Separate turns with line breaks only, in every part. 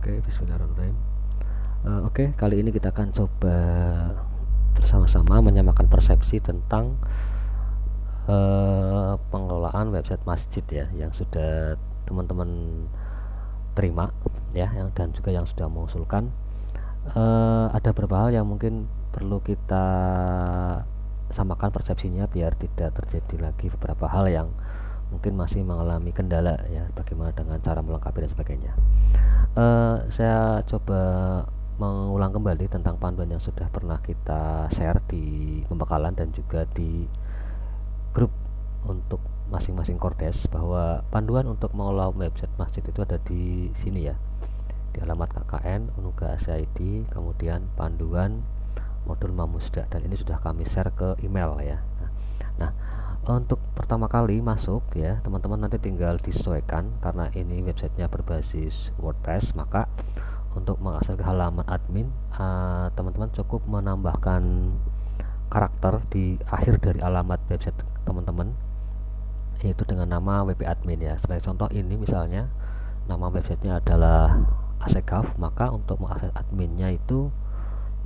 Oke, bismillahirrahmanirrahim. Oke, kali ini kita akan coba bersama-sama menyamakan persepsi tentang pengelolaan website masjid ya, yang sudah teman-teman terima ya, dan juga yang sudah mengusulkan. Ada beberapa hal yang mungkin perlu kita samakan persepsinya biar tidak terjadi lagi beberapa hal yang mungkin masih mengalami kendala ya, bagaimana dengan cara melengkapi dan sebagainya. Saya coba mengulang kembali tentang panduan yang sudah pernah kita share di pembekalan dan juga di grup untuk masing-masing kordes, bahwa panduan untuk mengelola website masjid itu ada di sini ya, di alamat KKN Unuga SID, kemudian panduan modul Mamusda, dan ini sudah kami share ke email ya. Nah, untuk pertama kali masuk ya, teman-teman nanti tinggal disesuaikan karena ini websitenya berbasis WordPress, maka untuk mengakses ke halaman admin, teman-teman cukup menambahkan karakter di akhir dari alamat website teman-teman, yaitu dengan nama WP admin ya. Sebagai contoh, ini misalnya nama websitenya adalah Asegaf, maka untuk mengakses adminnya itu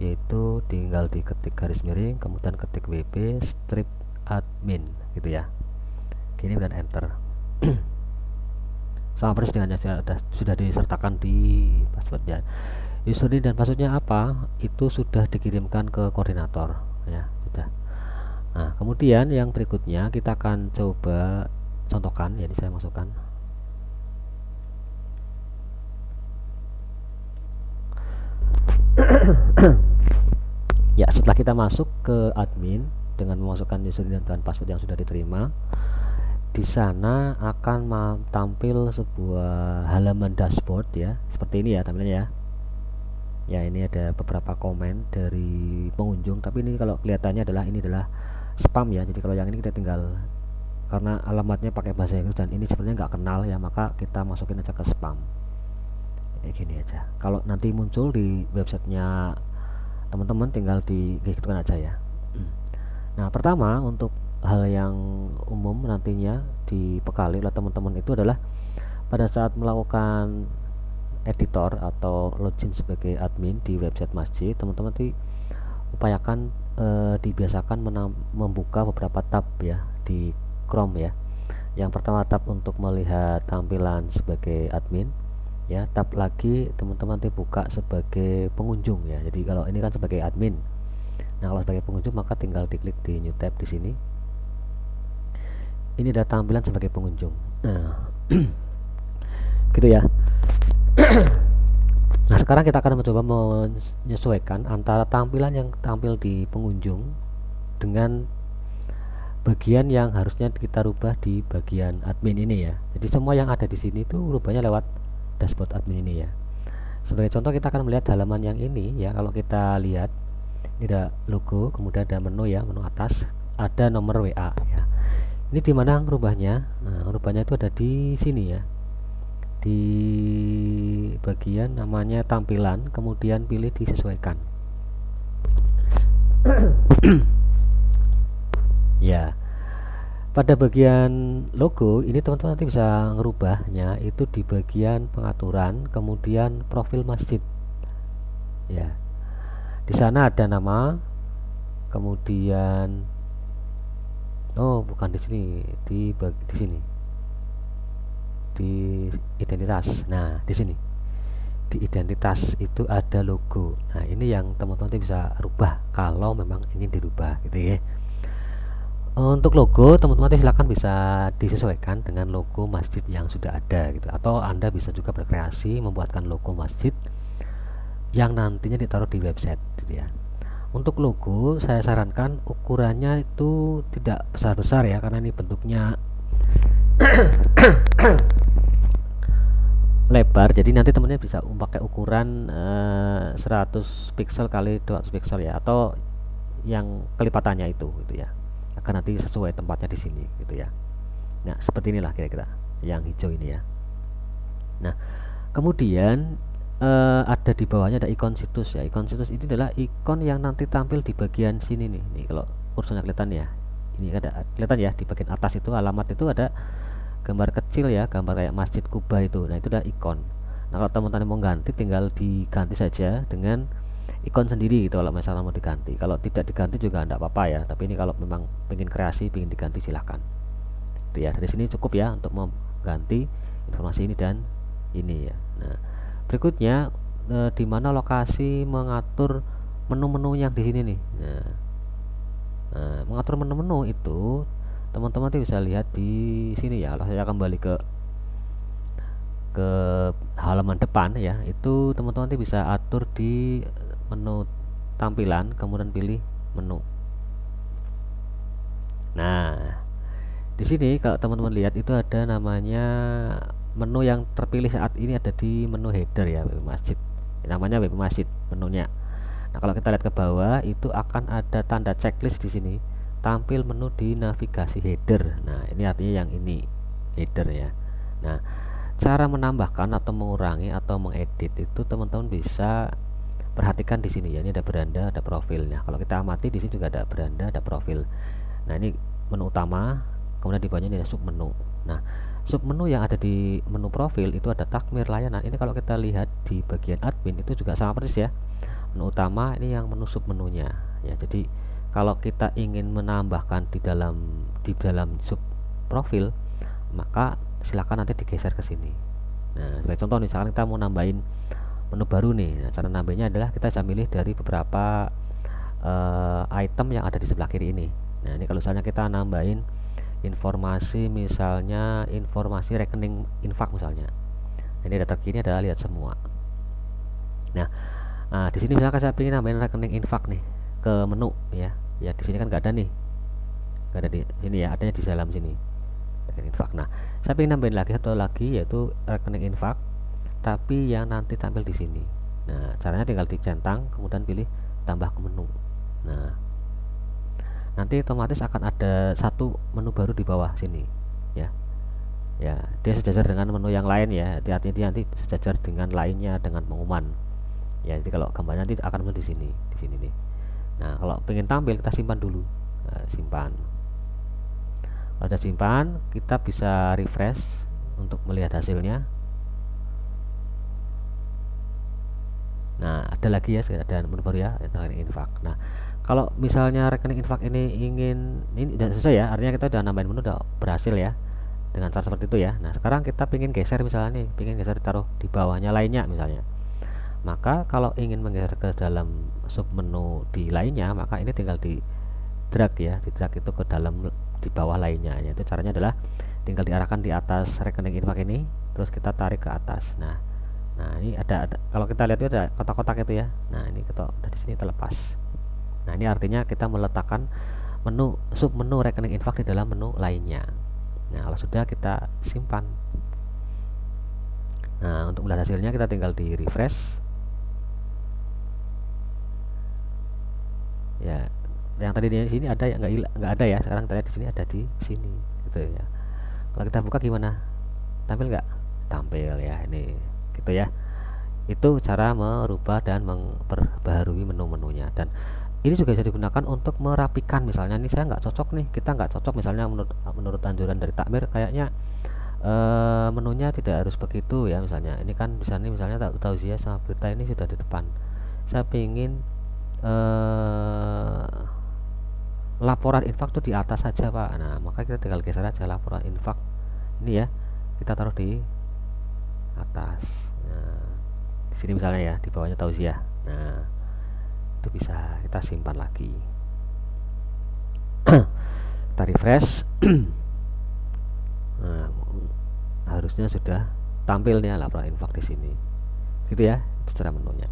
yaitu tinggal diketik garis miring, kemudian ketik WP strip admin gitu ya, gini, dan enter. Sama persis dengan yang sudah disertakan di passwordnya. Username dan passwordnya apa itu sudah dikirimkan ke koordinator ya, sudah. Nah, kemudian yang berikutnya kita akan coba contohkan ya, ini saya masukkan. Ya, setelah kita masuk ke admin dengan memasukkan username dan password yang sudah diterima, di sana akan tampil sebuah halaman dashboard ya, seperti ini ya tampilannya ya. Ya, ini ada beberapa komen dari pengunjung, tapi ini kalau kelihatannya ini adalah spam ya. Jadi kalau yang ini kita tinggal, karena alamatnya pakai bahasa Inggris dan ini sebenarnya nggak kenal ya, maka kita masukin aja ke spam. Kayak gini aja. Kalau nanti muncul di websitenya teman-teman tinggal digitukan aja ya. Nah, pertama untuk hal yang umum nantinya dibekali oleh teman-teman itu adalah pada saat melakukan editor atau login sebagai admin di website masjid, teman-teman upayakan dibiasakan membuka beberapa tab ya di Chrome ya. Yang pertama, tab untuk melihat tampilan sebagai admin ya, tab lagi teman-teman buka sebagai pengunjung ya. Jadi kalau ini kan sebagai admin, nah kalau sebagai pengunjung maka tinggal diklik di new tab di sini. Ini ada tampilan sebagai pengunjung. Nah, gitu ya. Nah, sekarang kita akan mencoba menyesuaikan antara tampilan yang tampil di pengunjung dengan bagian yang harusnya kita rubah di bagian admin ini ya. Jadi semua yang ada di sini itu rubahnya lewat dashboard admin ini ya. Sebagai contoh, kita akan melihat halaman yang ini ya. Kalau kita lihat, ini ada logo, kemudian ada menu ya, menu atas, ada nomor WA ya. Ini dimana ngerubahnya? Nah, ngerubahnya itu ada di sini ya, di bagian namanya tampilan, kemudian pilih disesuaikan. Ya, pada bagian logo ini teman-teman nanti bisa ngerubahnya itu di bagian pengaturan, kemudian profil masjid. Ya, di sana ada nama, kemudian bukan di sini, di sini, di identitas. Nah, di sini di identitas itu ada logo. Nah, ini yang teman-teman bisa rubah kalau memang ingin dirubah gitu ya. Untuk logo, teman-teman silakan bisa disesuaikan dengan logo masjid yang sudah ada gitu, atau Anda bisa juga berkreasi membuatkan logo masjid yang nantinya ditaruh di website gitu ya. Untuk logo saya sarankan ukurannya itu tidak besar-besar ya, karena ini bentuknya lebar, jadi nanti temennya bisa pakai ukuran 100 pixel kali 200 pixel ya, atau yang kelipatannya itu gitu ya, akan nanti sesuai tempatnya di sini gitu ya. Nah, seperti inilah kira-kira yang hijau ini ya. Nah, kemudian ada di bawahnya ada ikon situs ya. Ikon situs ini adalah ikon yang nanti tampil di bagian sini nih. Nih kalau kursornya kelihatan ya. Ini ada kelihatan ya, di bagian atas itu alamat itu ada gambar kecil ya, gambar kayak Masjid Kuba itu. Nah, itu adalah ikon. Nah, kalau teman-teman mau ganti tinggal diganti saja dengan ikon sendiri gitu kalau misalnya mau diganti. Kalau tidak diganti juga enggak apa-apa ya, tapi ini kalau memang pengen kreasi, pengen diganti silahkan. Itu ya, dari sini cukup ya untuk mengganti informasi ini dan ini ya. Nah, berikutnya di mana lokasi mengatur menu-menu yang di sini nih. Nah, mengatur menu-menu itu teman-teman bisa lihat di sini ya. Kalau saya kembali ke halaman depan ya, itu teman-teman bisa atur di menu tampilan, kemudian pilih menu. Nah, di sini kalau teman-teman lihat itu ada namanya menu yang terpilih saat ini ada di menu header ya, WP Masjid. Namanya WP Masjid menunya. Nah, kalau kita lihat ke bawah itu akan ada tanda checklist di sini. Tampil menu di navigasi header. Nah, ini artinya yang ini header ya. Nah, cara menambahkan atau mengurangi atau mengedit itu teman-teman bisa perhatikan di sini ya. Ini ada beranda, ada profilnya. Kalau kita amati di sini juga ada beranda, ada profil. Nah, ini menu utama, kemudian di bawahnya ini ada sub menu. Nah, sub menu yang ada di menu profil itu ada takmir layanan. Ini kalau kita lihat di bagian admin itu juga sama persis ya. Menu utama ini yang menu sub menunya ya. Jadi kalau kita ingin menambahkan di dalam sub profil, maka silakan nanti digeser ke sini. Nah, sebagai contoh misalkan kita mau nambahin menu baru nih. Nah, cara nambahnya adalah kita bisa milih dari beberapa item yang ada di sebelah kiri ini. Nah, ini kalau misalnya kita nambahin informasi, misalnya informasi rekening infak misalnya. Nah, ini data kiri adalah lihat semua. Nah, di sini misalkan saya ingin nambahin rekening infak nih ke menu ya. Ya di sini kan nggak ada nih, nggak ada di sini ya, adanya di dalam sini rekening infak. Nah, saya ingin nambahin lagi satu lagi yaitu rekening infak, tapi yang nanti tampil di sini. Nah, caranya tinggal dicentang, kemudian pilih tambah ke menu. Nah, nanti otomatis akan ada satu menu baru di bawah sini ya. Ya, dia sejajar dengan menu yang lain ya. Artinya dia nanti sejajar dengan lainnya dengan pengumuman. Ya, jadi kalau gambarnya nanti akan muncul di sini nih. Nah, kalau pengen tampil kita simpan dulu. Nah, simpan. Kalau sudah simpan, kita bisa refresh untuk melihat hasilnya. Nah, ada lagi ya, ada menu baru ya, rekening infak. Nah, kalau misalnya rekening infak ini udah selesai ya, artinya kita udah nambahin menu, udah berhasil ya dengan cara seperti itu ya. Nah, sekarang kita pengen geser misalnya nih, pengen geser taruh di bawahnya lainnya misalnya. Maka kalau ingin menggeser ke dalam sub menu di lainnya, maka ini tinggal di drag ya, di drag itu ke dalam di bawah lainnya. Yaitu caranya adalah tinggal diarahkan di atas rekening infak ini, terus kita tarik ke atas. Nah ini ada kalau kita lihat itu ada kotak-kotak itu ya. Nah ini kita dari sini terlepas. Nah ini artinya kita meletakkan menu sub menu rekening infak di dalam menu lainnya. Nah kalau sudah kita simpan. Nah untuk melihat hasilnya kita tinggal di refresh. Ya yang tadi di sini ada ya, nggak ada ya. Sekarang kita lihat di sini ada di sini gitu ya. Kalau kita buka gimana? Tampil nggak? Tampil ya ini gitu ya. Itu cara merubah dan memperbaharui menu-menunya. Dan ini juga bisa digunakan untuk merapikan. Misalnya ini saya nggak cocok nih, kita nggak cocok misalnya menurut anjuran dari takmir kayaknya menunya tidak harus begitu ya. Misalnya ini kan misalnya tausiah sama berita ini sudah di depan, saya ingin laporan infak tuh di atas saja pak. Nah maka kita tinggal geser aja laporan infak ini ya, kita taruh di atas. Nah di sini misalnya ya, di bawahnya tausiah. Nah itu bisa kita simpan lagi. Kita refresh. Nah harusnya sudah tampil nih laporan infak di sini gitu ya. Itu cara menunya.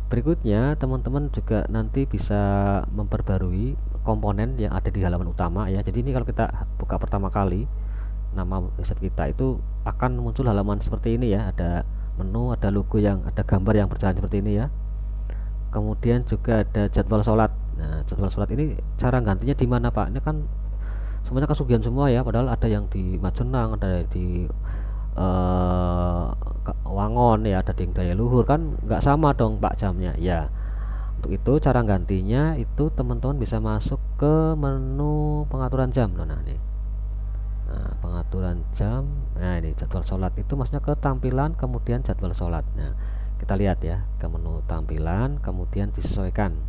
Berikutnya teman-teman juga nanti bisa memperbarui komponen yang ada di halaman utama ya. Jadi ini kalau kita buka pertama kali nama website kita itu akan muncul halaman seperti ini ya. Ada menu, ada logo yang ada gambar yang berjalan seperti ini ya. Kemudian juga ada jadwal sholat. Nah jadwal sholat ini cara gantinya di mana pak? Ini kan semuanya kesugihan semua ya. Padahal ada yang di Majenang, ada di Wangon ya, ada di Daya Luhur, kan nggak sama dong pak jamnya ya. Untuk itu cara gantinya itu teman-teman bisa masuk ke menu pengaturan jam. Nah nih, Nah, pengaturan jam. Nah, ini jadwal sholat itu maksudnya ke tampilan kemudian jadwal sholat. Nah, kita lihat ya ke menu tampilan kemudian disesuaikan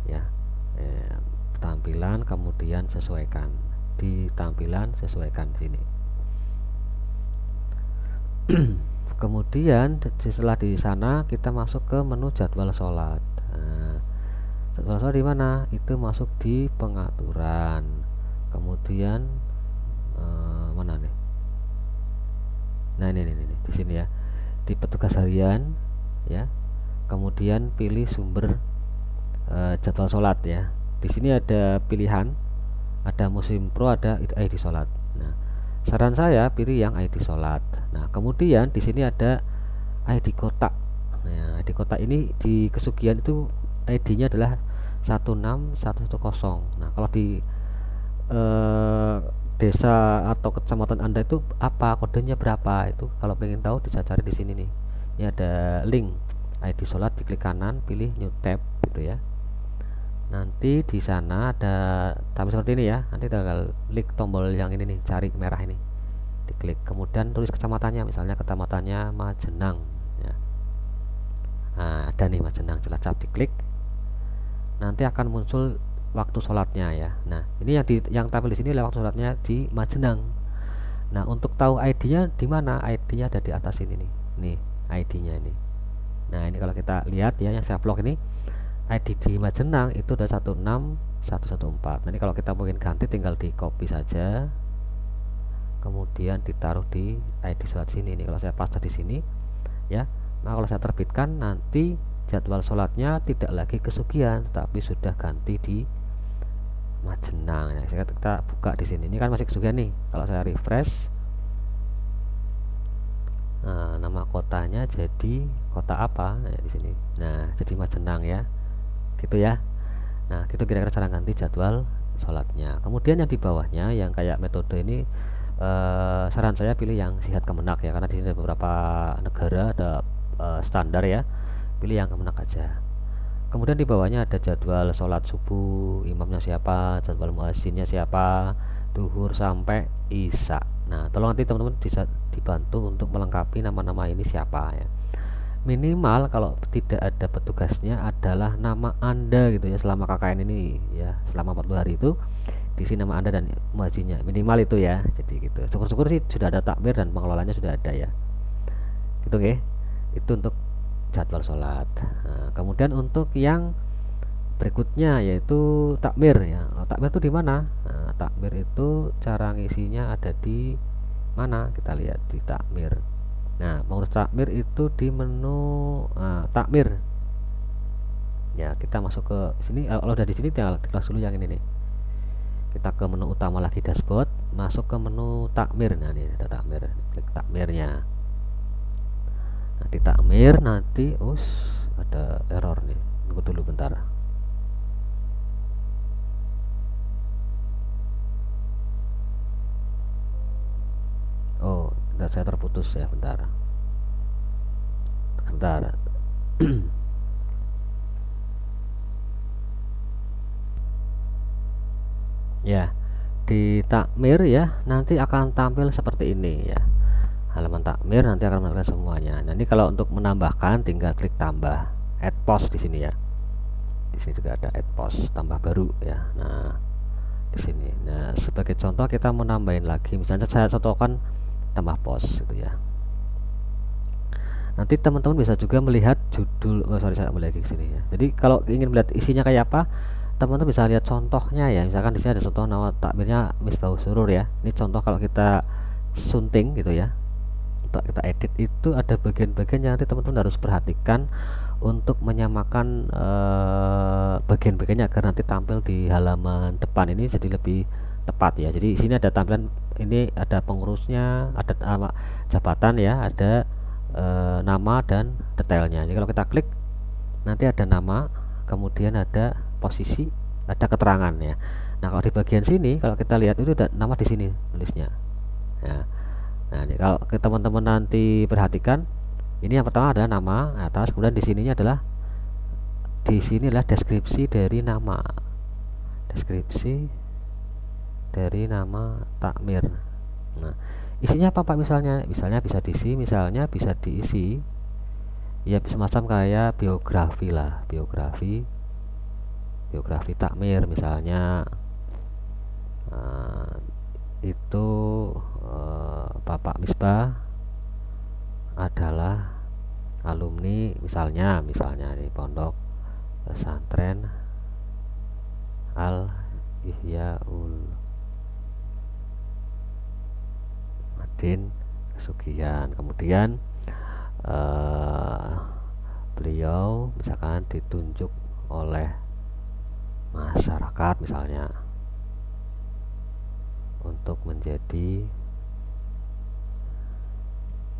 ya. Tampilan kemudian sesuaikan. Di tampilan sesuaikan sini. Kemudian setelah di sana kita masuk ke menu jadwal sholat. Nah, jadwal sholat di mana? Itu masuk di pengaturan. Kemudian mana nih? Nah ini di sini ya, di petugas harian ya. Kemudian pilih sumber jadwal sholat ya. Di sini ada pilihan, ada musim pro, ada ID sholat. Nah, saran saya pilih yang ID sholat. Nah, kemudian di sini ada ID kotak. Nah, ID kotak ini di kesugihan itu ID-nya adalah 16110. Nah, kalau di eh, desa atau kecamatan Anda itu apa kodenya berapa, itu kalau pengen tahu bisa cari di sini nih. Ini ada link ID sholat, diklik kanan pilih new tab gitu ya. Nanti di sana ada tampil seperti ini ya, nanti tinggal klik tombol yang ini nih, cari merah ini, diklik kemudian tulis kecamatannya, misalnya kecamatannya Majenang ya. Nah, ada nih Majenang, Cilacap, diklik nanti akan muncul waktu sholatnya ya. Nah, ini yang tampil di sini adalah waktu sholatnya di Majenang. Nah, untuk tahu ID-nya di mana? ID-nya ada di atas ini nih. Nih, ID-nya ini. Nah, ini kalau kita lihat ya, yang saya vlog ini ID di Majenang itu ada 16114. Nanti kalau kita mungkin ganti tinggal di copy saja. Kemudian ditaruh di ID sholat sini. Ini kalau saya paste di sini ya. Nah, kalau saya terbitkan nanti jadwal sholatnya tidak lagi Kesugihan, tapi sudah ganti di Majenang. Nah, kita buka di sini. Ini kan masih Kesugihan nih. Kalau saya refresh, nah, nama kotanya jadi kota apa? Nah, di sini. Nah, jadi Majenang ya. Gitu ya. Nah, gitu kira-kira cara ganti jadwal sholatnya. Kemudian yang di bawahnya yang kayak metode ini, saran saya pilih yang Sihat Kemenak ya, karena di sini ada beberapa negara ada standar ya. Pilih yang Kemenak aja. Kemudian di bawahnya ada jadwal sholat subuh, imamnya siapa, jadwal muazzinnya siapa, duhur sampai isya. Nah, tolong nanti teman-teman bisa dibantu untuk melengkapi nama-nama ini siapa ya. Minimal kalau tidak ada petugasnya adalah nama Anda gitu ya, selama KKN ini ya, selama 40 hari itu diisi nama Anda dan muazzinnya, minimal itu ya. Jadi gitu, syukur-syukur sih sudah ada takmir dan pengelolanya sudah ada ya, gitu oke. Itu untuk jadwal sholat. Nah, kemudian untuk yang berikutnya yaitu takmir ya. Takmir itu di mana? Nah, takmir itu cara ngisinya ada di mana, kita lihat di takmir. Nah, pengurus takmir itu di menu takmir. Ya, kita masuk ke sini. Kalau udah di sini tinggal klik dulu yang ini nih. Kita ke menu utama lagi, dashboard, masuk ke menu takmir. Nah, ini ada takmir. Klik takmirnya. Nah, di takmir nanti ada error nih. Tunggu dulu bentar. Oh, saya terputus ya, bentar. Bentar. Ya, di takmir ya nanti akan tampil seperti ini ya. Halaman takmir nanti akan menampilkan semuanya. Nah, ini kalau untuk menambahkan tinggal klik tambah, add post di sini ya. Di sini juga ada add post, tambah baru ya. Nah, di sini. Nah, sebagai contoh kita mau nambahin lagi, misalnya saya contohkan tambah post gitu ya. Nanti teman-teman bisa juga melihat judul. Saya kembali lagi ke sini ya. Jadi kalau ingin melihat isinya kayak apa, teman-teman bisa lihat contohnya ya. Misalkan di sini ada contoh nama takmirnya Misbahus Surur ya. Ini contoh kalau kita sunting gitu ya. Untuk kita edit itu ada bagian-bagian yang nanti teman-teman harus perhatikan untuk menyamakan bagian-bagiannya agar nanti tampil di halaman depan ini jadi lebih tepat ya. Jadi di sini ada tampilan, ini ada pengurusnya, ada nama jabatan ya, ada nama dan detailnya. Jadi kalau kita klik nanti ada nama, kemudian ada posisi, ada keterangan ya. Nah, kalau di bagian sini kalau kita lihat itu ada nama di sini tulisnya. Ya. Nah, ini kalau teman-teman nanti perhatikan, ini yang pertama adalah nama atas, kemudian di sininya adalah deskripsi dari nama. Deskripsi dari nama takmir. Nah, isinya apa Pak? Misalnya bisa diisi ya semacam kayak biografi lah, biografi takmir misalnya. Nah, itu Bapak Misbah adalah alumni misalnya di Pondok Pesantren Al Ihyaul Madin Sugian. Kemudian beliau misalkan ditunjuk oleh masyarakat misalnya untuk menjadi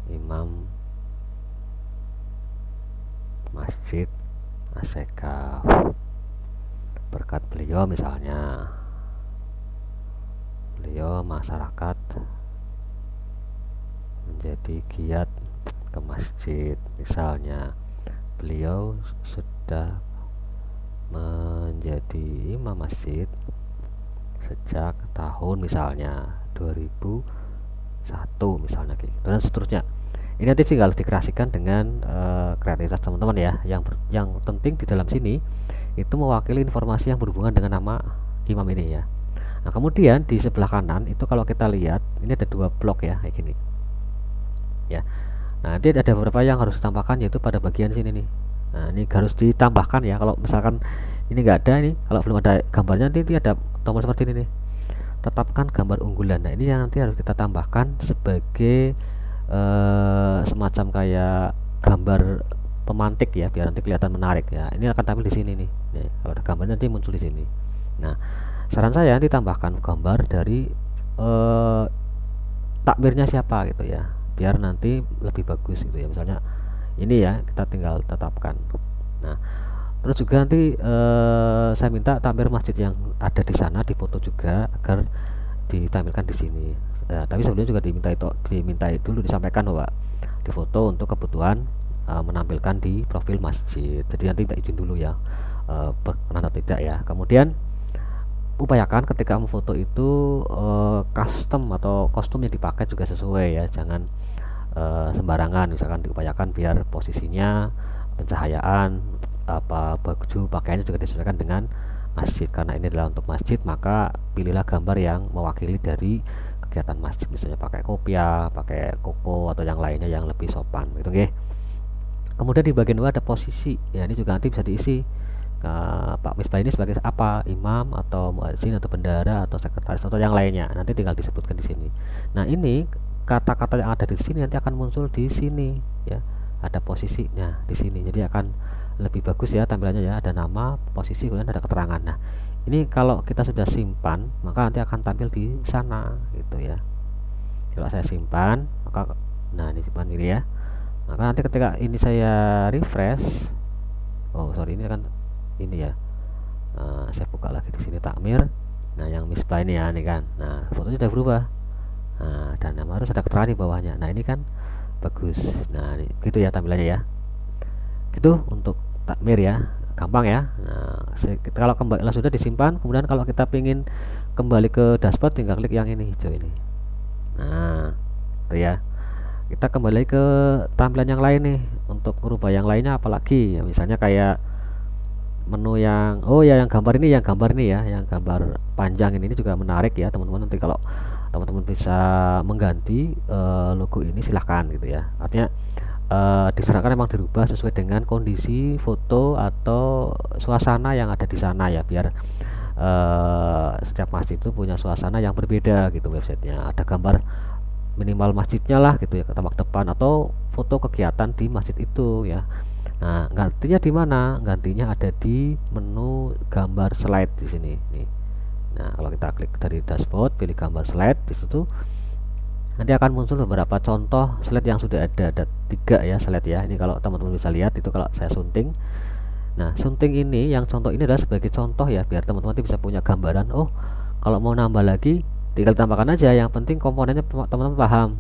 imam Masjid Asyikaf. Berkat beliau misalnya masyarakat menjadi giat ke masjid. Misalnya beliau sudah menjadi imam masjid sejak tahun misalnya 2001 misalnya kayak gitu, dan seterusnya. Ini nanti tinggal dikreasikan dengan kreativitas teman-teman ya. Yang penting di dalam sini itu mewakili informasi yang berhubungan dengan nama imam ini ya. Nah, kemudian di sebelah kanan itu kalau kita lihat ini ada 2 blok ya kayak gini ya. Nah, nanti ada beberapa yang harus ditambahkan, yaitu pada bagian sini nih. Nah, ini harus ditambahkan ya. Kalau misalkan ini enggak ada, ini kalau belum ada gambarnya, nanti ada tombol seperti ini nih, tetapkan gambar unggulan. Nah, ini yang nanti harus kita tambahkan sebagai semacam kayak gambar pemantik ya, biar nanti kelihatan menarik ya. Ini akan tampil di sini nih. Nih, kalau ada gambarnya nanti muncul di sini. Nah, saran saya nanti tambahkan gambar dari takmirnya siapa gitu ya, biar nanti lebih bagus gitu ya. Misalnya ini ya, kita tinggal tetapkan. Nah, terus juga nanti saya minta takmir masjid yang ada di sana difoto juga agar ditampilkan di sini. Tapi sebelumnya juga dimintai dulu disampaikan bahwa difoto untuk kebutuhan menampilkan di profil masjid. Jadi nanti minta izin dulu ya, berkenan atau tidak ya. Kemudian upayakan ketika memfoto itu custom atau kostum yang dipakai juga sesuai ya, jangan sembarangan. Misalkan diupayakan biar posisinya, pencahayaan, baju pakaiannya juga disesuaikan dengan masjid, karena ini adalah untuk masjid. Maka pilihlah gambar yang mewakili dari kegiatan masjid, misalnya pakai kopiah, pakai koko atau yang lainnya yang lebih sopan gitu. Oke. Kemudian di bagian bawah ada posisi ya, ini juga nanti bisa diisi. Pak Misbah ini sebagai apa, imam atau muadzin atau bendara atau sekretaris atau yang lainnya, nanti tinggal disebutkan di sini. Nah, ini kata-kata yang ada di sini nanti akan muncul di sini ya, ada posisinya di sini, jadi akan lebih bagus ya tampilannya ya, ada nama, posisi, kemudian ada keterangan. Nah, ini kalau kita sudah simpan maka nanti akan tampil di sana gitu ya. Kalau saya simpan maka, nah ini simpan ini ya, maka nanti ketika ini saya refresh, ini kan ini ya, saya buka lagi di sini takmir. Nah, yang Misbah ini ya, ini kan, nah fotonya sudah berubah. Nah, dan harus ada keterangan di bawahnya. Nah, ini kan bagus. Nah, ini, gitu ya tampilannya ya. Gitu untuk takmir ya, gampang ya. Nah, kalau kembali sudah disimpan, kemudian kalau kita ingin kembali ke dashboard tinggal klik yang ini, hijau ini. Nah, itu ya. Kita kembali ke tampilan yang lain nih. Untuk merubah yang lainnya apalagi ya, misalnya kayak menu yang yang gambar ini ya, yang gambar panjang ini juga menarik ya teman-teman. Nanti kalau teman-teman bisa mengganti logo ini silahkan gitu ya. Artinya diserahkan memang dirubah sesuai dengan kondisi foto atau suasana yang ada di sana ya, biar setiap masjid itu punya suasana yang berbeda gitu. Websitenya ada gambar minimal masjidnya lah gitu ya, ke tampak depan atau foto kegiatan di masjid itu ya. Nah, gantinya di mana? Gantinya ada di menu gambar slide di sini nih. Nah, kalau kita klik dari dashboard, pilih gambar slide, di situ nanti akan muncul beberapa contoh slide yang sudah ada 3 ya slide ya. Ini kalau teman-teman bisa lihat itu kalau saya sunting. Nah, sunting ini yang contoh ini adalah sebagai contoh ya, biar teman-teman bisa punya gambaran. Kalau mau nambah lagi tinggal tambahkan aja, yang penting komponennya teman-teman paham.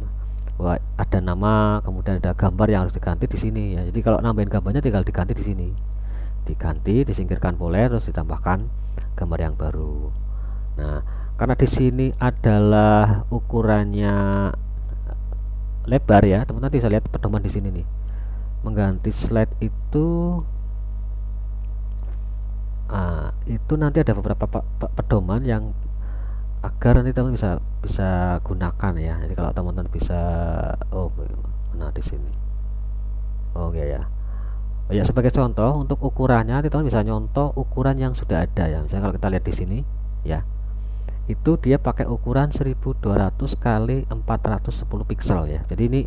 Wah, ada nama, kemudian ada gambar yang harus diganti di sini ya. Jadi kalau nambahin gambarnya tinggal diganti di sini. Diganti, disingkirkan boleh, terus ditambahkan gambar yang baru. Nah, Karena di sini adalah ukurannya lebar ya, teman-teman bisa lihat pedoman di sini nih. Mengganti slide itu itu nanti ada beberapa pedoman yang agar nanti teman bisa bisa gunakan ya. Jadi kalau teman-teman bisa, oh nah di sini, oke ya. Oh ya, sebagai contoh untuk ukurannya nanti teman bisa nyontoh ukuran yang sudah ada ya. Misalnya kalau kita lihat di sini ya, itu dia pakai ukuran 1200 kali 410 pixel ya. Jadi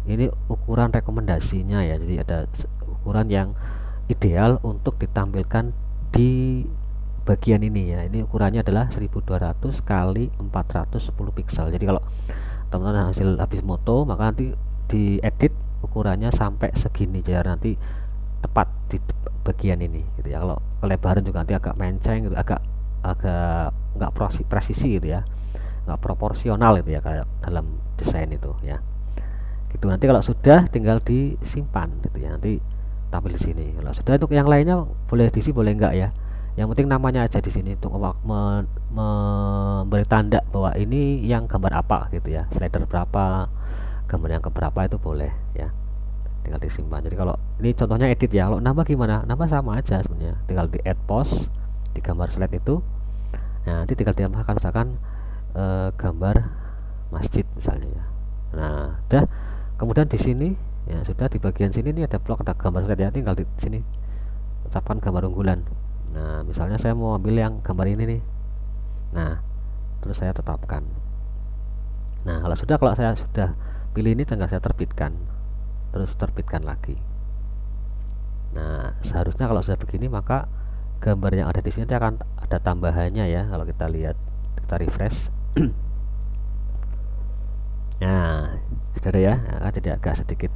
ini ukuran rekomendasinya ya. Jadi ada ukuran yang ideal untuk ditampilkan di bagian ini ya. Ini ukurannya adalah 1200 kali 410 pixel. Jadi kalau teman-teman hasil habis moto, maka nanti diedit ukurannya sampai segini ya, nanti tepat di bagian ini gitu ya. Kalau kelebaran juga nanti agak menceng gitu, agak agak nggak presisi gitu ya, nggak proporsional gitu ya kayak dalam desain itu ya. Gitu, nanti kalau sudah tinggal disimpan gitu ya, nanti tampil di sini. Kalau sudah, untuk yang lainnya boleh diisi boleh enggak ya, yang penting namanya aja di sini untuk memberi tanda bahwa ini yang gambar apa gitu ya, slider berapa, gambar yang keberapa itu boleh ya, tinggal disimpan. Jadi kalau ini contohnya edit ya, kalau nambah gimana, nambah sama aja sebenarnya, tinggal di add post di gambar slide itu. Nah, nanti tinggal ditambahkan misalkan gambar masjid misalnya ya. Nah, udah. Kemudian di sini ya sudah, di bagian sini nih ada blok, ada gambar slide ya, tinggal di sini tetapkan gambar unggulan. Nah, misalnya saya mau ambil yang gambar ini nih. Nah, terus saya tetapkan. Nah, kalau saya sudah pilih ini, tinggal saya terbitkan. Terus terbitkan lagi. Nah, seharusnya kalau sudah begini maka gambar yang ada di sini akan ada tambahannya ya. Kalau kita lihat, kita refresh. Nah, sudah ada ya. Nah, jadi agak sedikit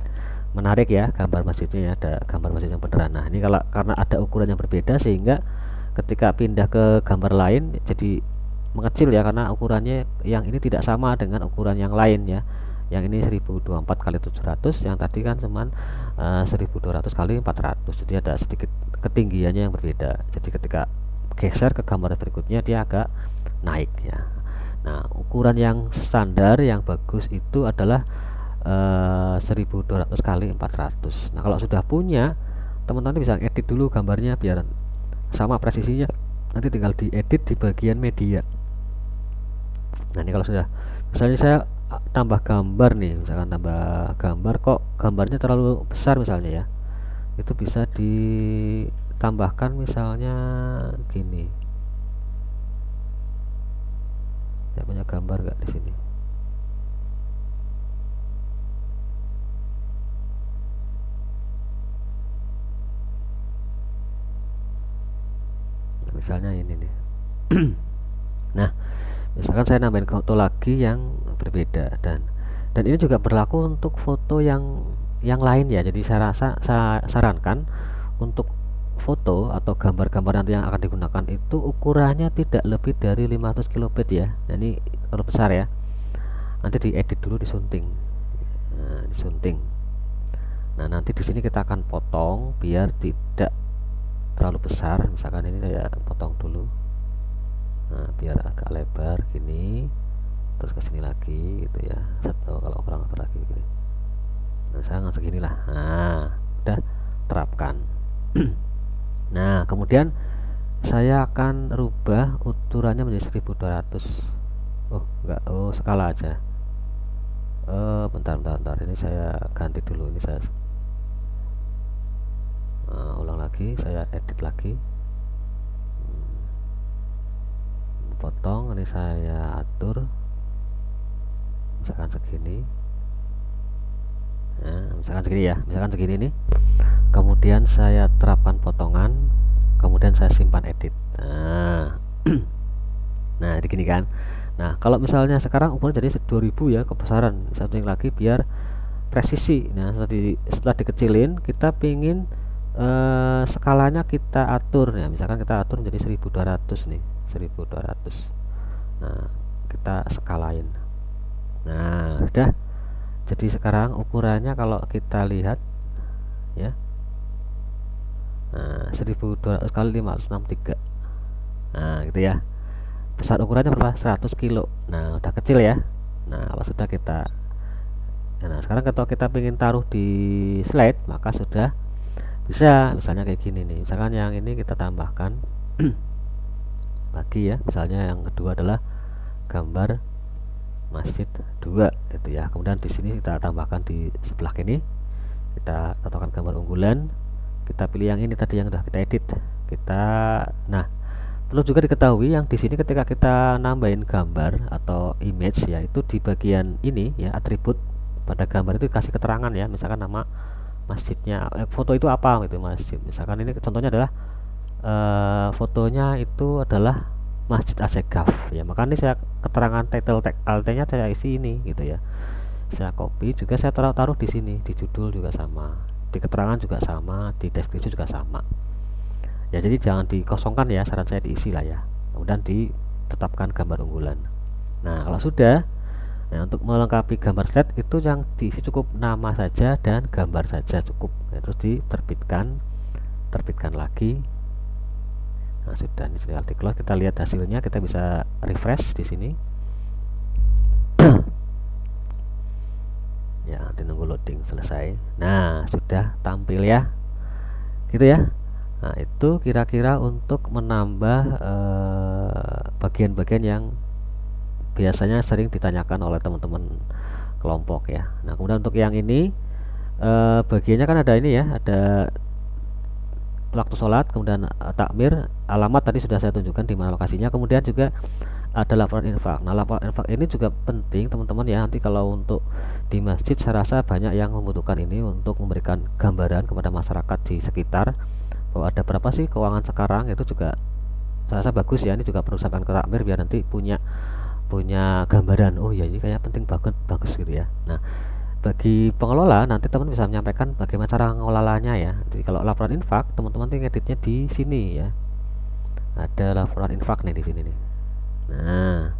menarik ya gambar masjidnya ya, ada gambar masjid yang beneran. Nah, ini kalau karena ada ukuran yang berbeda sehingga ketika pindah ke gambar lain jadi mengecil ya, karena ukurannya yang ini tidak sama dengan ukuran yang lain ya. Yang ini 1024 kali 700, yang tadi kan cuman 1200 kali 400. Jadi ada sedikit ketinggiannya yang berbeda. Jadi ketika geser ke gambar berikutnya dia agak naik ya. Nah, ukuran yang standar yang bagus itu adalah 1200 kali 400. Nah, kalau sudah punya, teman-teman bisa edit dulu gambarnya biar sama presisinya. Nanti tinggal diedit di bagian media. Nah, ini kalau sudah, misalnya saya tambah gambar nih, misalkan tambah gambar kok gambarnya terlalu besar misalnya ya, itu bisa ditambahkan misalnya gini. Saya punya gambar nggak di sini? Misalnya ini nih. Nah, misalkan saya nambahin foto lagi yang berbeda, dan ini juga berlaku untuk foto yang lain ya. Jadi saya sarankan untuk foto atau gambar-gambar nanti yang akan digunakan itu ukurannya tidak lebih dari 500 kilobit ya. Nah, ini terlalu besar ya, nanti diedit dulu, disunting. Nah, disunting. Nah, nanti di sini kita akan potong biar tidak terlalu besar. Misalkan ini saya potong dulu. Nah, biar agak lebar gini, terus ke sini lagi gitu ya. Satu, kalau kurang lagi gini. Nah, saya nggak segini lah. Nah, udah terapkan. Nah, kemudian saya akan rubah ukurannya menjadi 1200. Oh, enggak. Oh, skala aja. Bentar. Ini saya ganti dulu. Ini saya ulang lagi. Saya edit lagi. Potong. Ini saya atur. Misalkan segini. Nah, misalkan segini ya. Misalkan segini nih. Kemudian saya terapkan potongan. Kemudian saya simpan edit. Nah, nah ini gini kan. Nah, kalau misalnya sekarang ukuran jadi 2000 ya, kebesaran. Satu yang lagi biar presisi. Nah, setelah dikecilin, kita pingin skalanya kita atur ya. Misalkan kita atur menjadi 1200 nih, 1200. Nah, kita skalain. Nah, udah. Jadi sekarang ukurannya kalau kita lihat ya, nah 1200 kali 563. Nah, gitu ya. besar ukurannya berapa? 100 kilo. Nah, udah kecil ya. Nah, kalau sudah kita, nah sekarang kalau kita ingin taruh di slide, maka sudah bisa. Misalnya kayak gini nih, misalkan yang ini kita tambahkan lagi ya, misalnya yang kedua adalah gambar masjid 2 itu ya. Kemudian di sini kita tambahkan di sebelah kini, kita tetapkan gambar unggulan, kita pilih yang ini tadi yang udah kita edit. Kita, nah, perlu juga diketahui yang di sini ketika kita nambahin gambar atau image ya, itu di bagian ini ya, atribut pada gambar itu dikasih keterangan ya, misalkan nama masjidnya, foto itu apa gitu, masjid. Misalkan ini contohnya adalah fotonya itu adalah Masjid Assegaf ya, maka ini saya keterangan title tag alt-nya saya isi ini gitu ya. Saya copy juga, saya taruh di sini, di judul juga sama, di keterangan juga sama, di deskripsi juga sama ya. Jadi jangan dikosongkan ya, saran saya diisi lah ya. Kemudian ditetapkan gambar unggulan. Nah, kalau sudah, nah untuk melengkapi gambar slide itu yang diisi cukup nama saja dan gambar saja cukup ya, terus terbitkan lagi. Nah, sudah, ini tinggal di close, kita lihat hasilnya, kita bisa refresh di sini. Ya, nanti nunggu loading selesai. Nah, sudah tampil ya. Gitu ya. Nah, itu kira-kira untuk menambah bagian-bagian yang biasanya sering ditanyakan oleh teman-teman kelompok ya. Nah, kemudian untuk yang ini bagiannya kan ada ini ya, ada waktu sholat, kemudian takmir, alamat tadi sudah saya tunjukkan di mana lokasinya, kemudian juga ada laporan infak. Nah, laporan infak ini juga penting teman-teman ya. Nanti kalau untuk di masjid saya rasa banyak yang membutuhkan ini untuk memberikan gambaran kepada masyarakat di sekitar bahwa ada berapa sih keuangan sekarang. Itu juga saya rasa bagus ya, ini juga perlu sampaikan ke takmir biar nanti punya punya gambaran, oh ya ini kayak penting banget, bagus gitu ya. Nah, bagi pengelola nanti teman bisa menyampaikan bagaimana cara ngelolanya ya. Jadi kalau laporan infak teman-teman tinggal editnya di sini ya, ada laporan infak nih di sini nih. Nah,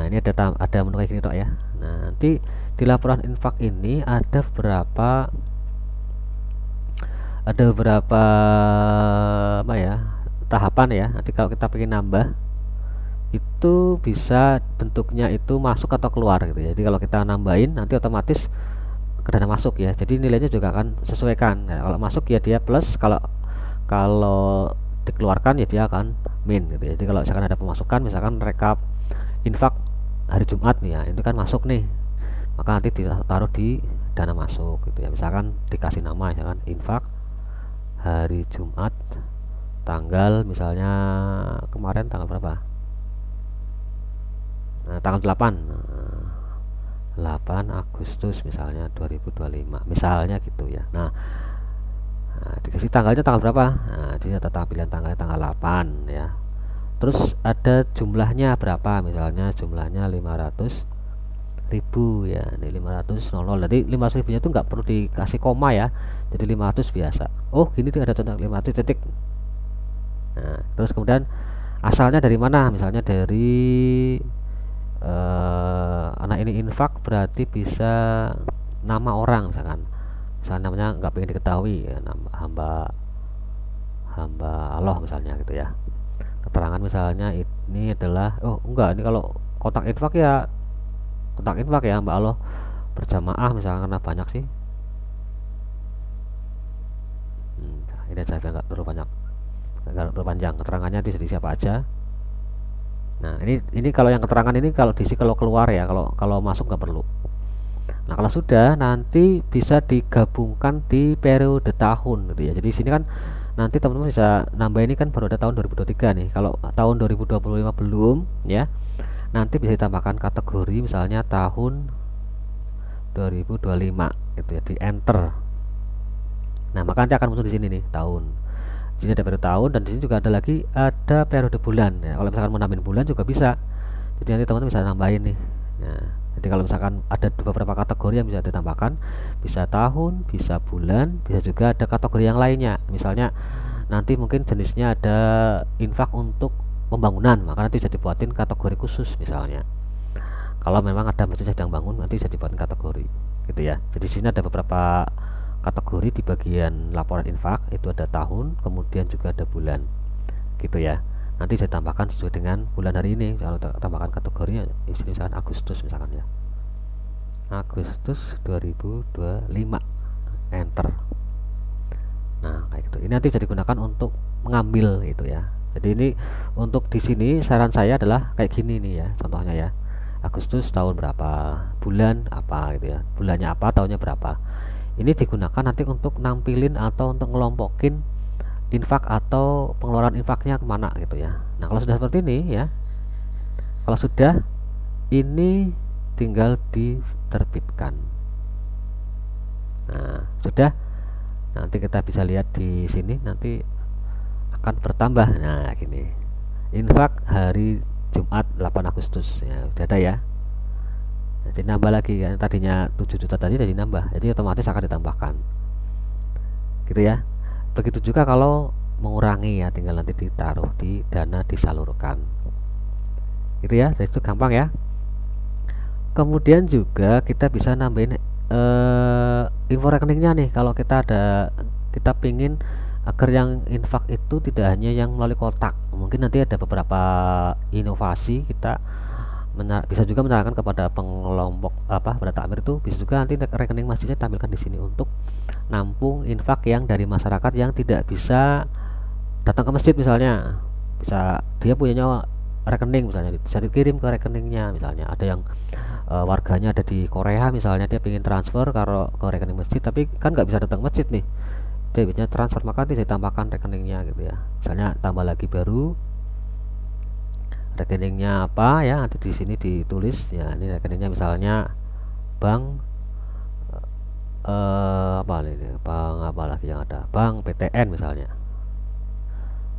ini ada menu kayak gini dok ya. Nah, nanti di laporan infak ini ada beberapa apa ya, tahapan ya. Nanti kalau kita pengen nambah itu bisa bentuknya itu masuk atau keluar gitu ya. Jadi kalau kita nambahin nanti otomatis ke dana masuk ya. Jadi nilainya juga akan sesuaikan. Nah, kalau masuk ya dia plus, kalau kalau dikeluarkan ya dia akan min gitu ya. Jadi kalau misalkan ada pemasukan, misalkan rekap infak hari Jumat nih ya, itu kan masuk nih, maka nanti ditaruh di dana masuk gitu ya. Misalkan dikasih nama misalkan infak hari Jumat tanggal misalnya kemarin tanggal berapa, nah, tanggal 8 8 Agustus misalnya 2025 misalnya gitu ya. Nah, dikasih tanggalnya tanggal berapa, nah dia tampilan tanggalnya tanggal 8 ya. Terus ada jumlahnya berapa, misalnya jumlahnya 500.000 ya, ini 500.000. Jadi 500.000 nya itu nggak perlu dikasih koma ya, jadi 500 biasa. Oh gini tuh ada contoh 500 titik. Nah, terus kemudian asalnya dari mana, misalnya dari anak ini infak berarti bisa nama orang, misalnya namanya nggak pengen diketahui ya, nama hamba hamba Allah misalnya gitu ya. Keterangan misalnya ini adalah, oh enggak, ini kalau kontak infak ya hamba Allah berjamaah misalnya, karena banyak sih. Ini aja biar nggak terlalu banyak, nggak terlalu panjang keterangannya, di siapa aja. Nah, ini kalau yang keterangan ini kalau diisi kalau keluar ya, kalau kalau masuk nggak perlu. Nah, kalau sudah nanti bisa digabungkan di periode tahun gitu ya. Jadi sini kan nanti teman-teman bisa nambah, ini kan baru ada tahun 2023 nih. Kalau tahun 2025 belum ya, nanti bisa ditambahkan kategori misalnya tahun 2025 gitu ya, di enter. Nah, maka nanti akan muncul di sini nih tahun. Di sini ada periode tahun, dan di sini juga ada periode bulan ya. Kalau misalkan mau nambahin bulan juga bisa. Jadi nanti teman-teman bisa nambahin nih. Nah, jadi kalau misalkan ada beberapa kategori yang bisa ditambahkan, bisa tahun, bisa bulan, bisa juga ada kategori yang lainnya. Misalnya nanti mungkin jenisnya ada infak untuk pembangunan, maka nanti bisa dibuatin kategori khusus misalnya. Kalau memang ada masjid sedang bangun, nanti bisa dibuatin kategori gitu ya. Jadi sini ada beberapa kategori di bagian laporan infak, itu ada tahun, kemudian juga ada bulan gitu ya. nanti saya tambahkan sesuai dengan bulan hari ini. Kalau tambahkan kategorinya di sini misalkan Agustus misalkan ya, Agustus 2025, enter. Nah kayak gitu, ini nanti bisa digunakan untuk mengambil gitu ya. Jadi ini untuk di sini saran saya adalah kayak gini nih ya, contohnya ya, Agustus tahun berapa, bulan apa gitu ya, bulannya apa, tahunnya berapa. Ini digunakan nanti untuk nampilin atau untuk ngelompokin infak atau pengeluaran infaknya kemana gitu ya. Nah kalau sudah seperti ini ya, kalau sudah ini tinggal diterbitkan. Nah sudah, nanti kita bisa lihat di sini nanti akan bertambah. Nah gini, infak hari Jumat 8 Agustus ya, udah ada ya. Jadi nambah lagi kan, tadinya 7 juta tadi jadi nambah, jadi otomatis akan ditambahkan gitu ya. Begitu juga kalau mengurangi ya, tinggal nanti ditaruh di dana disalurkan gitu ya. Jadi itu gampang ya. Kemudian juga kita bisa nambahin info rekeningnya nih, kalau kita pingin agar yang infak itu tidak hanya yang melalui kotak. Mungkin nanti ada beberapa inovasi, kita bisa juga menyarankan kepada pengelompok apa, pada takmir itu bisa juga nanti rekening masjidnya tampilkan di sini untuk nampung infak yang dari masyarakat yang tidak bisa datang ke masjid misalnya. Bisa dia punyanya rekening misalnya, bisa dikirim ke rekeningnya. Misalnya ada yang warganya ada di Korea misalnya, dia ingin transfer kalau ke rekening masjid tapi kan nggak bisa datang masjid nih, dia biasanya transfer, maka nanti ditambahkan rekeningnya gitu ya. Misalnya tambah lagi baru rekeningnya apa ya, nanti di sini ditulis ya, ini rekeningnya misalnya bank apa ini, bank apa lagi yang ada, bank PTN misalnya.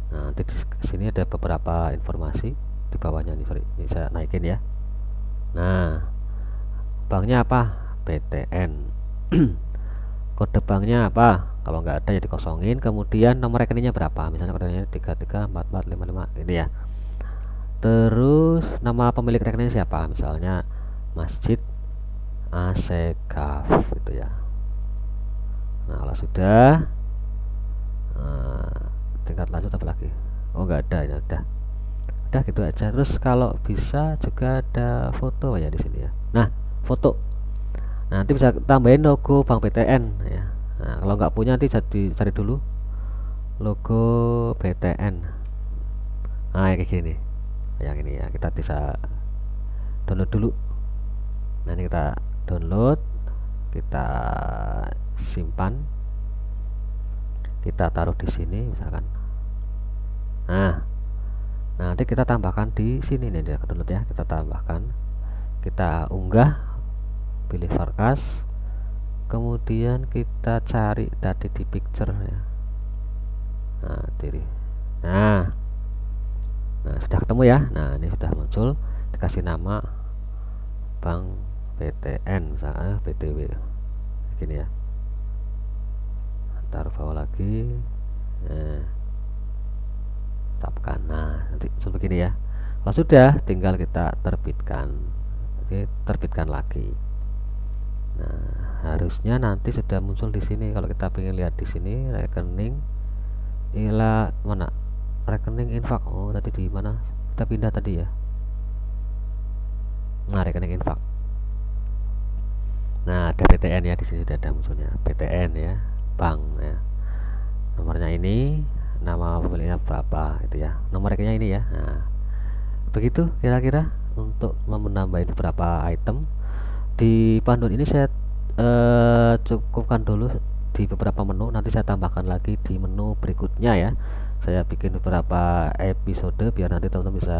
Nah nanti di sini ada beberapa informasi di bawahnya nih, sorry ini saya naikin ya. Nah banknya apa, PTN. Kode banknya apa, kalau nggak ada ya dikosongin. Kemudian nomor rekeningnya berapa, misalnya kodenya 334455 ini ya. Terus nama pemilik rekening siapa, misalnya Masjid Asekaf gitu ya. Nah kalau sudah, tingkat lanjut apa lagi, oh nggak ada, ya udah gitu aja. Terus kalau bisa juga ada foto ya di sini ya. Nah foto, nah, nanti bisa tambahin logo Bank BTN ya. Nah kalau nggak punya nanti jadi cari dulu logo BTN. Nah kayak gini, yang ini ya, kita bisa download dulu. Nah ini kita download, kita simpan, kita taruh di sini misalkan. Nah nanti kita tambahkan di sini nih, dia download ya, kita tambahkan, kita unggah, pilih Varkas, kemudian kita cari tadi di picture ya. Nah diri, nah sudah ketemu ya. Nah ini sudah muncul, dikasih nama Bank BTN misalnya, BTW gini ya, taruh bawah lagi, tapkan. Nah nanti muncul begini ya. Kalau sudah tinggal kita terbitkan. Oke, terbitkan lagi. Nah harusnya nanti sudah muncul di sini. Kalau kita ingin lihat di sini rekening, inilah mana rekening infak, oh tadi di mana kita pindah tadi ya. Nah rekening infak, nah ada BTN ya, di sini sudah ada munculnya BTN ya, bank ya, nomornya ini, nama pemiliknya berapa itu ya, nomor rekeningnya ini ya. Nah begitu kira-kira untuk menambahin beberapa item di panduan ini. Saya cukupkan dulu di beberapa menu, nanti saya tambahkan lagi di menu berikutnya ya. Saya bikin beberapa episode biar nanti teman-teman bisa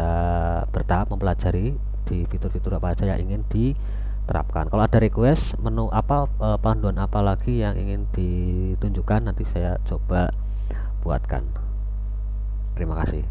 bertahap mempelajari di fitur-fitur apa aja yang ingin diterapkan. Kalau ada request menu apa, panduan apa lagi yang ingin ditunjukkan, nanti saya coba buatkan. Terima kasih.